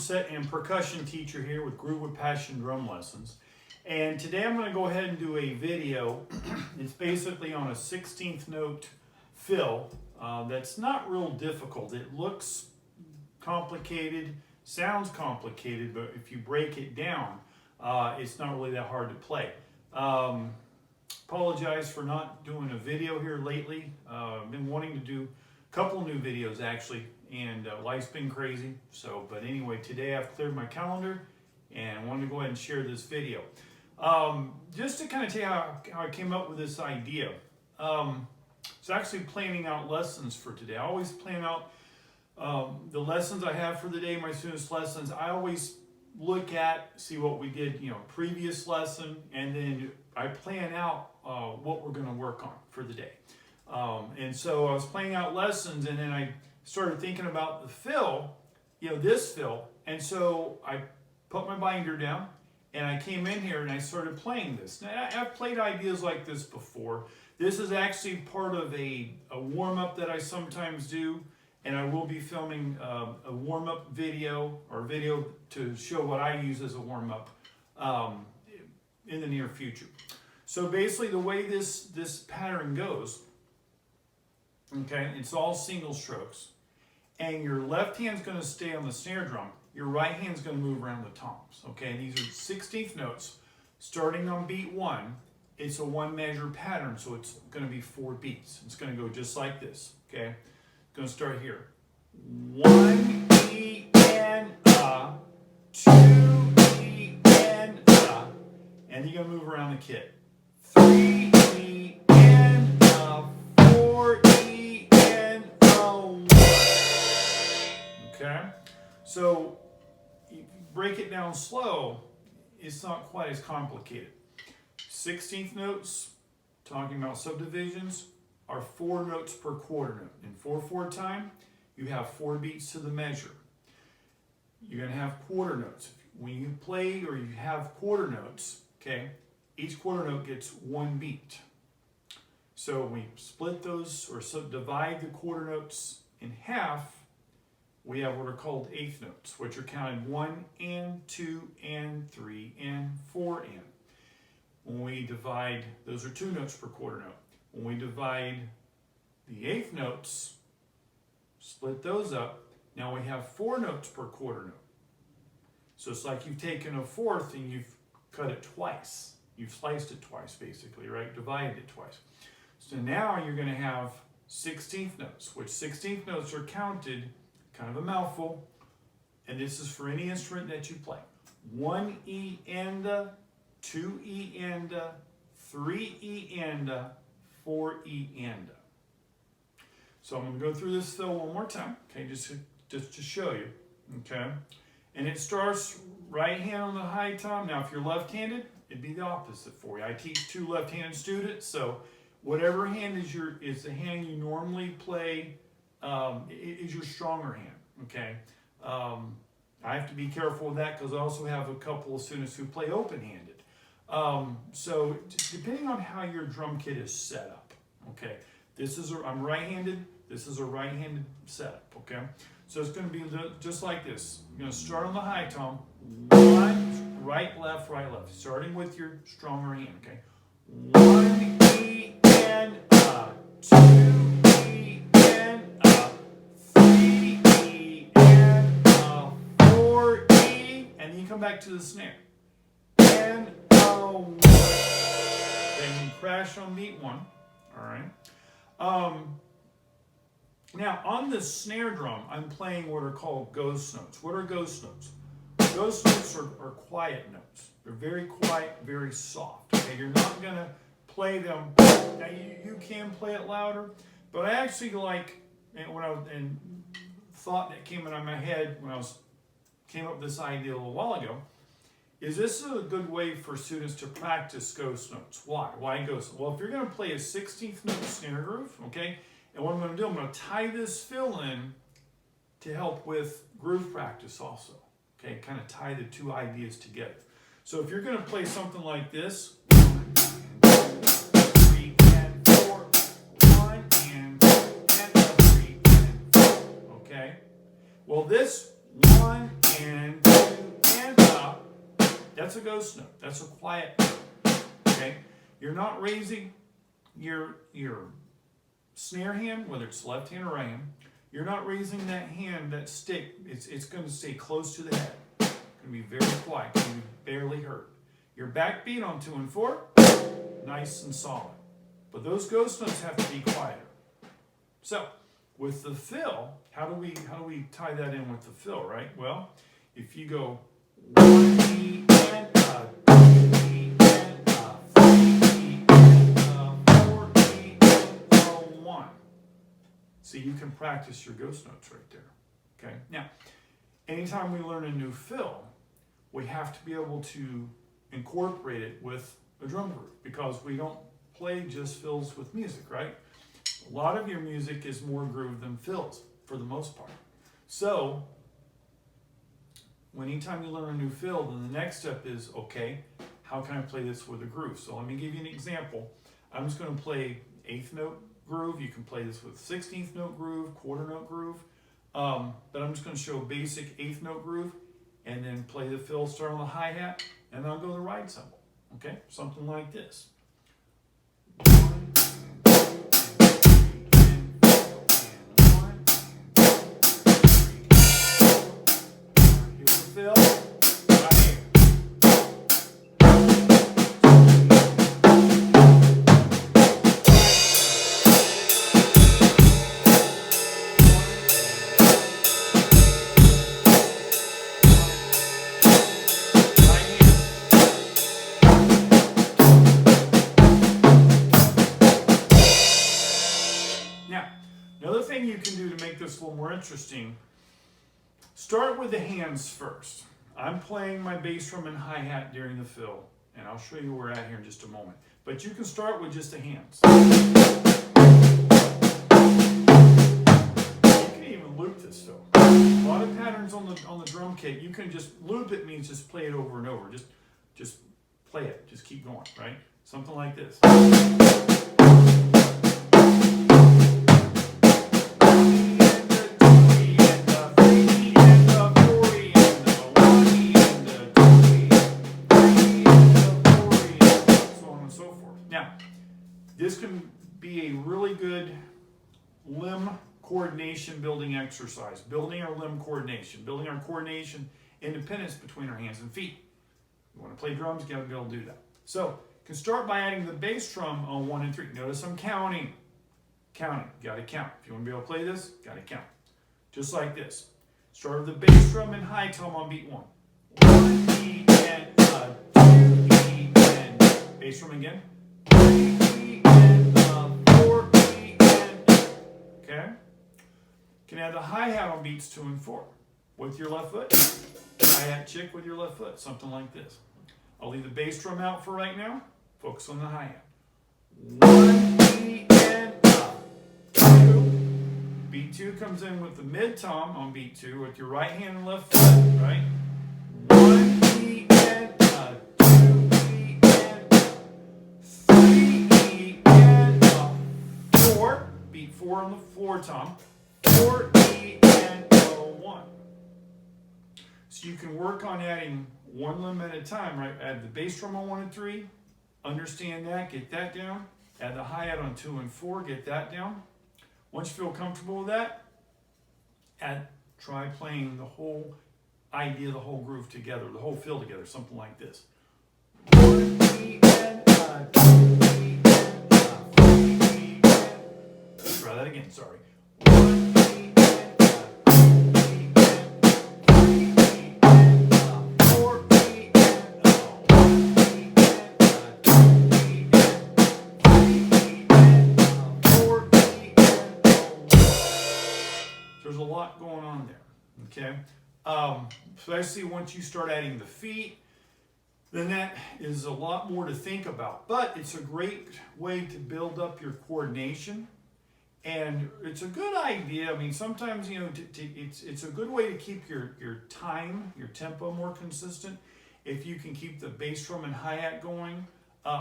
set and percussion teacher here with Groove with Passion Drum Lessons. And today I'm going to go ahead and do a video. It's basically on a 16th note fill that's not real difficult. It looks complicated, sounds complicated, but if you break it down, it's not really that hard to play. Apologize for not doing a video here lately. I've been wanting to do a couple new videos actually, and life's been crazy. But anyway, today I've cleared my calendar and I wanted to go ahead and share this video. Just to kind of tell you how I came up with this idea. It's actually planning out lessons for today. I always plan out the lessons I have for the day, my students' lessons. I always look at, see what we did, previous lesson, and then I plan out what we're going to work on for the day. And so I was planning out lessons, and then I started thinking about the fill, this fill, and so I put my binder down, and I came in here and I started playing this. Now, I've played ideas like this before. This is actually part of a warm-up that I sometimes do, and I will be filming a warm-up video or video to show what I use as a warm-up in the near future. So basically the way this pattern goes, okay, it's all single strokes, and your left hand's going to stay on the snare drum, your right hand's going to move around the toms, okay? These are 16th notes. Starting on beat 1, it's a 1 measure pattern, so it's going to be 4 beats. It's going to go just like this, okay? Going to start here. 1 E and A, 2 E and A, and you're going to move around the kit. 3 E and A, 4 E and A, 1. Okay? So if you break it down slow, it's not quite as complicated. 16th notes, talking about subdivisions, are 4 notes per quarter note. In 4/4 time, you have 4 beats to the measure. You're going to have quarter notes. When you play or you have quarter notes, okay, each quarter note gets 1 beat. So we split those or subdivide the quarter notes in half. We have what are called eighth notes, which are counted 1 and 2 and 3 and 4 and. When we divide, those are 2 notes per quarter note. When we divide the eighth notes, split those up, now we have 4 notes per quarter note. So it's like you've taken a fourth and you've cut it twice. You've sliced it twice, basically, right? Divided it twice. So now you're going to have 16th notes, which 16th notes are counted, kind of a mouthful, and this is for any instrument that you play. 1 E and A, 2 E and A, 3 E and A, 4 E and A. So I'm going to go through this fill one more time, okay, just to show you, okay? And it starts right hand on the high tom. Now, if you're left-handed, it'd be the opposite for you. I teach 2 left-handed students, so whatever hand is the hand you normally play is your stronger hand, okay? I have to be careful with that because I also have a couple of students who play open-handed. So depending on how your drum kit is set up, okay? I'm right-handed, this is a right-handed setup, okay? So it's going to be just like this. You're going to start on the high tom, 1, right, left, starting with your stronger hand, okay? 1 E and A, 2 E and A, 3 E and A, 4 E, and then you come back to the snare. And A, 1. Then you crash on beat 1, all right? Now, on the snare drum, I'm playing what are called ghost notes. What are ghost notes? Ghost notes are quiet notes. They're very quiet, very soft. Okay, you're not going to play them. Now, you can play it louder, but I actually like, and thought that came into my head when came up with this idea a little while ago, is this a good way for students to practice ghost notes? Why? Why ghost notes? Well, if you're going to play a 16th note snare groove, okay, and what I'm going to do, I'm going to tie this fill in to help with groove practice also. Okay, kind of tie the 2 ideas together. So if you're going to play something like this, 1 and 2, 3 and 4, 1 and 2 and 3 and 4. Okay. Well, this 1 and That's a ghost note. That's a quiet note. Okay? You're not raising your snare hand, whether it's left hand or right hand. You're not raising that hand, that stick. It's going to stay close to the head. It's going to be very quiet. It's going to be barely heard. Your backbeat on 2 and 4, nice and solid. But those ghost notes have to be quieter. So, with the fill, how do we tie that in with the fill, right? Well, if you go 1 E and a, 2 E and a, 3 E and a, 4 E and a, 1. So you can practice your ghost notes right there. Okay. Now, anytime we learn a new fill, we have to be able to incorporate it with a drum groove, because we don't play just fills with music, right? A lot of your music is more groove than fills for the most part. So, anytime you learn a new fill, then the next step is, okay, how can I play this with a groove? So let me give you an example. I'm just going to play 8th note groove. You can play this with 16th note groove, quarter note groove. But I'm just going to show a basic 8th note groove and then play the fill, start on the hi-hat, and then I'll go to the ride cymbal. Okay, something like this. 1, 2, 3, and 4, and 1, 2, 3, 4. Here's the fill, right here. You can do to make this a little more interesting, start with the hands first. I'm playing my bass drum and hi-hat during the fill, and I'll show you where we're at here in just a moment. But you can start with just the hands. You can even loop this fill. A lot of patterns on the drum kit, you can just loop it, means just play it over and over. Just play it. Just keep going, right? Something like this. This can be a really good limb coordination building exercise, building our limb coordination, building our coordination independence between our hands and feet. You want to play drums, you got to be able to do that. So, you can start by adding the bass drum on 1 and 3. Notice I'm counting. Counting, got to count. If you want to be able to play this, got to count. Just like this. Start with the bass drum and high tom on beat 1. 1 E and a, 2 E and bass drum again. 3 E and a, 4 E and okay. You can add the hi-hat on beats 2 and 4 with your left foot. Hi-hat chick with your left foot, something like this. I'll leave the bass drum out for right now. Focus on the hi-hat. 1 E and a, 2. Beat 2 comes in with the mid tom on beat 2 with your right hand and left foot, right? 1 E and a, 2 E and a, 3 E and a, 4. Beat 4 on the 4 tom. 4 E and a, 1. So you can work on adding one limb at a time, right? Add the bass drum on 1 and 3. Understand that, get that down. Add the hi-hat on 2 and 4, get that down. Once you feel comfortable with that, try playing the whole idea, the whole groove together, the whole fill together, something like this. 1 E and a, 2 E and a, 3 E and try that again, sorry. 1 E and a, 2 E and a, 3 E and a, 4 E and a, 1 E and a, 2 E and a, 3 E and a, 4 E and a. There's a lot going on there, okay? Especially once you start adding the feet, then that is a lot more to think about. But it's a great way to build up your coordination, and it's a good idea. I mean, sometimes, you know, it's a good way to keep your time, your tempo more consistent if you can keep the bass drum and hi-hat going.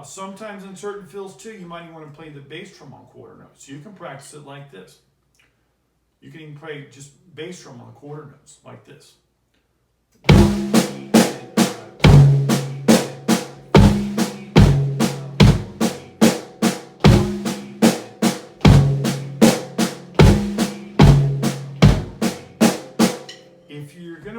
Sometimes in certain fills too, you might even want to play the bass drum on quarter notes. So you can practice it like this. You can even play just bass drum on the quarter notes like this. 1 E and a, 2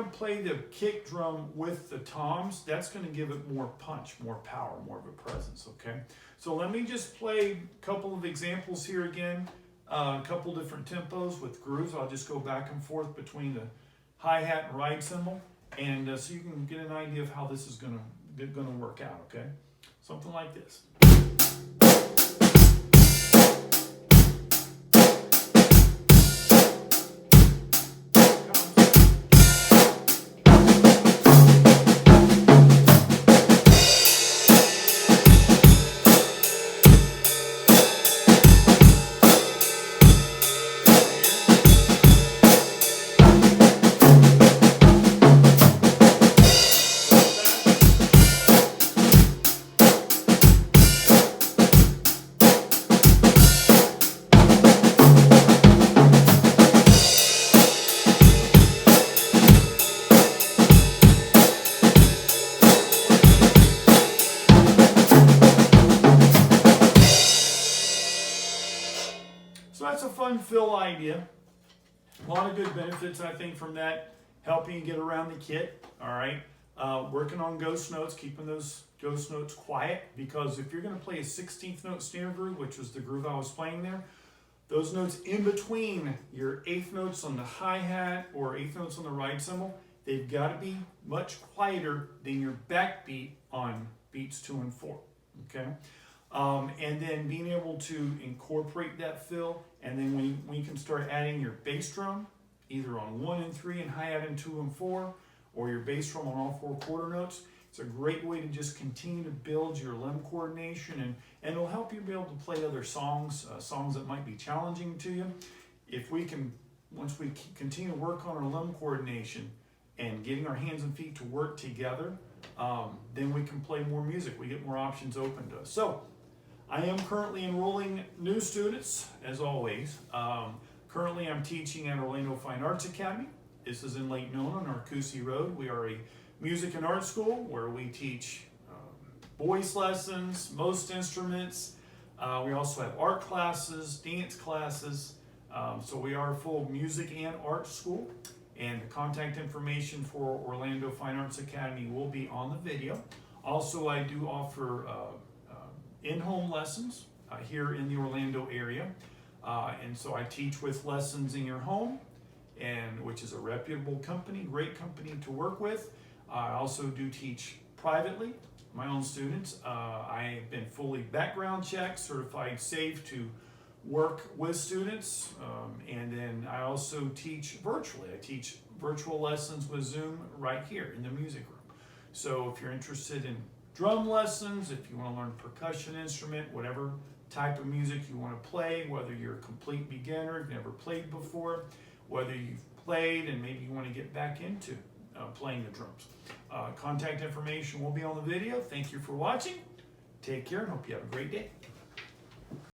going to play the kick drum with the toms, that's going to give it more punch, more power, more of a presence, okay? So let me just play a couple of examples here again, a couple different tempos with grooves. I'll just go back and forth between the hi-hat and ride cymbal, and so you can get an idea of how this is going to work out, okay? Something like this. So that's a fun fill idea. A lot of good benefits, I think, from that, helping you get around the kit, all right? Working on ghost notes, keeping those ghost notes quiet, because if you're going to play a 16th note snare groove, which was the groove I was playing there, those notes in between your eighth notes on the hi-hat or eighth notes on the ride cymbal, they've got to be much quieter than your backbeat on beats 2 and 4, okay? And then being able to incorporate that fill, and then we can start adding your bass drum, either on 1 and 3 and hi-hat in 2 and 4, or your bass drum on all 4 quarter notes. It's a great way to just continue to build your limb coordination, and it'll help you be able to play other songs, songs that might be challenging to you. If we can, once we continue to work on our limb coordination and getting our hands and feet to work together, then we can play more music. We get more options open to us. So I am currently enrolling new students, as always. Currently I'm teaching at Orlando Fine Arts Academy. This is in Lake Nona on Arcousie Road. We are a music and art school where we teach voice lessons, most instruments. We also have art classes, dance classes. So we are a full music and art school. And the contact information for Orlando Fine Arts Academy will be on the video. Also, I do offer in-home lessons here in the Orlando area. And so I teach with Lessons in Your Home, which is a reputable company, great company to work with. I also do teach privately, my own students. I've been fully background checked, certified safe to work with students. And then I also teach virtually. I teach virtual lessons with Zoom right here in the music room. So if you're interested in drum lessons, if you want to learn percussion instrument, whatever type of music you want to play, whether you're a complete beginner, you've never played before, whether you've played and maybe you want to get back into playing the drums. Contact information will be on the video. Thank you for watching. Take care and hope you have a great day.